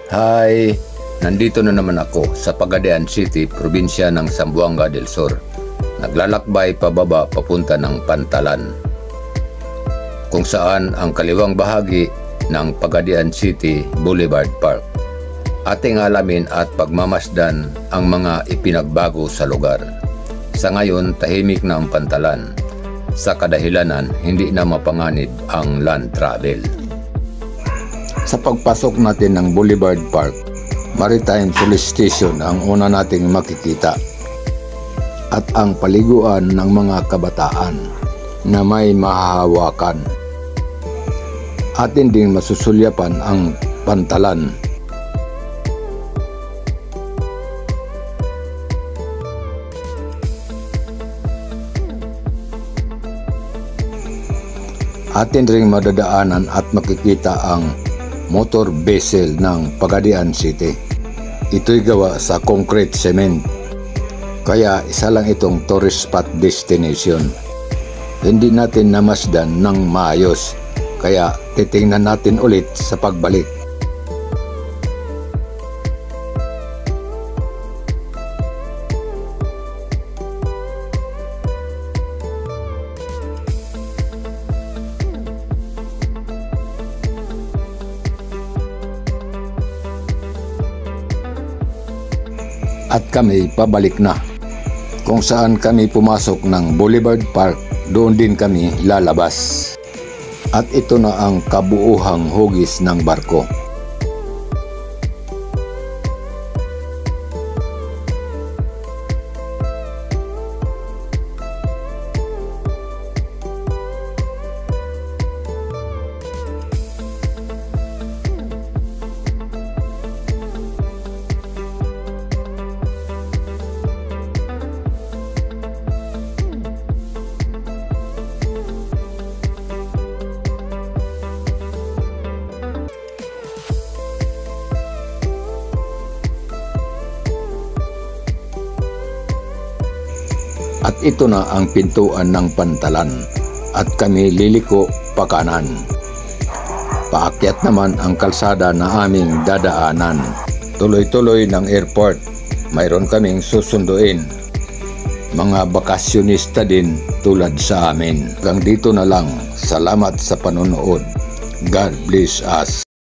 Hi! Nandito na naman ako sa Pagadian City, probinsya ng Zamboanga del Sur. Naglalakbay pababa papunta ng Pantalan, kung saan ang kaliwang bahagi ng Pagadian City Boulevard Park. Ating alamin at pagmamasdan ang mga ipinagbago sa lugar. Sa ngayon, tahimik na ang Pantalan. Sa kadahilanan, hindi na mapanganib ang land travel. Sa pagpasok natin ng Boulevard Park, Maritime Police Station ang una nating makikita at ang paliguan ng mga kabataan na may mahahawakan. Atin ding masusulyapan ang Pantalan. Atin ring madadaanan at makikita ang motor vessel ng Pagadian City. Ito'y gawa sa concrete cement, kaya isa lang itong tourist spot destination. Hindi natin namasdan ng maayos, kaya titingnan natin ulit sa pagbalik. At kami pabalik na. Kung saan kami pumasok ng Boulevard Park, doon din kami lalabas. At ito na ang kabuuhang hugis ng barko. At ito na ang pintuan ng Pantalan at kami liliko pa kanan. Paakyat naman ang kalsada na aming dadaanan. Tuloy-tuloy ng airport, mayroon kaming susunduin. Mga bakasyonista din tulad sa amin. Hanggang dito na lang. Salamat sa panonood. God bless us.